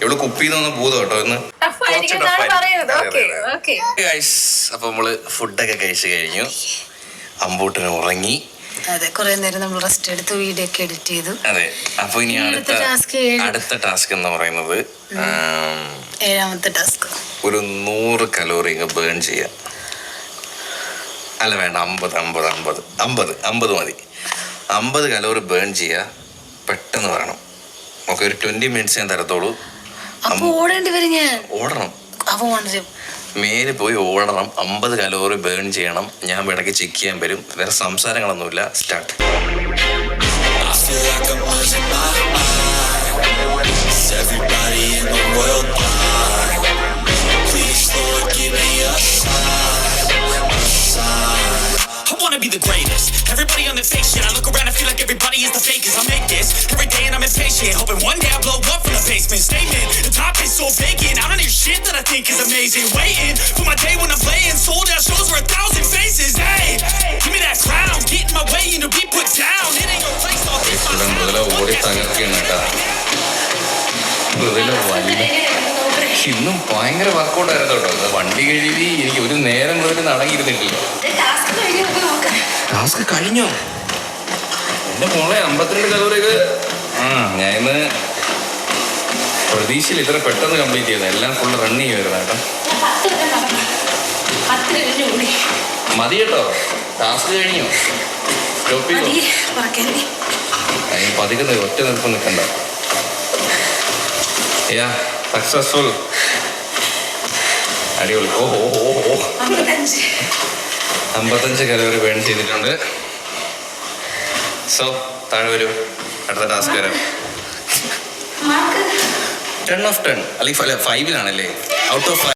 ഇവിടെ കുപ്പിന്ന് ഭൂതം കേട്ടോ ഇന്ന്. അപ്പൊ നമ്മള് ഫുഡൊക്കെ കഴിച്ചു കഴിഞ്ഞു. അമ്പൂട്ടിന് ഉറങ്ങി. അതെ, കുറെ നേരം നമ്മൾ റെസ്റ്റ് എടുത്ത് വീഡിയോ ഒക്കെ എഡിറ്റ് ചെയ്തു. അതെ, അപ്പൊ ഇനി അടുത്ത ടാസ്ക് എന്ന് പറയുന്നത് 7ാമത്തെ ടാസ്ക് ഒരു 100 കലോറി ബേൺ ചെയ്യാം. അല്ല വേണ്ട, 50 മതി. 50 കലോറി ബേൺ ചെയ്യുക. പെട്ടെന്ന് പറയണം. നമുക്ക് ഒരു 20 മിനിറ്റ്സ് ഞാൻ തരത്തോളൂ. ഓടേണ്ടി വരും. ഞാൻ ഓടണം. മേലെ പോയി ഓടണം. 50 കലോറി ബേൺ ചെയ്യണം. ഞാൻ ഇടയ്ക്ക് ചെക്ക് ചെയ്യാൻ വരും. വേറെ സംസാരങ്ങളൊന്നുമില്ല. Start. Be the greatest. Everybody on the fake shit. I look around and feel like everybody is the fakest. I make this every day and I'm impatient, hoping one day I blow up from the basement. Statement, the top is so vacant. I don't hear shit that I think is amazing. Waiting for my day when I'm playing sold out shows for 1,000 faces. Hey, give me that crown, get in my way and to be put down. It ain't no place all this. ഇന്നും ഭയങ്കര workout ആയിരുന്നു കേട്ടോ. വണ്ടി കഴുകി എനിക്ക് ഒരു നേരം മുതൽ നടങ്ങിയിരുന്നിട്ടില്ല. ടാസ്ക് കഴിഞ്ഞോ എന്റെ മോളെ? 52 കലോറിയൊക്കെ ഞാൻ ഇന്ന് പ്രതീക്ഷയിൽ ഇത്ര പെട്ടെന്ന് കംപ്ലീറ്റ് ചെയ്യുന്നത്. എല്ലാം ഫുള്ള് റൺ ചെയ്യുമായിരുന്നു കേട്ടോ. മതി കേട്ടോ, ടാസ്ക് കഴിഞ്ഞോ? സ്റ്റോപ്പ് ചെയ്തോ? അതിന് പതുക്കെ ഒറ്റ നിൽപ്പം നിൽക്കണ്ട. സക്സസ്ഫുൾ. അടിപൊളി. 55 കലോറി ബേൺ ചെയ്തിട്ടുണ്ട്. സോ താഴെ വരൂ, അടുത്ത ടാസ്ക് വരാം. 10 of 10 അല്ലെങ്കിൽ 5 ലാണല്ലേ? Out of 5.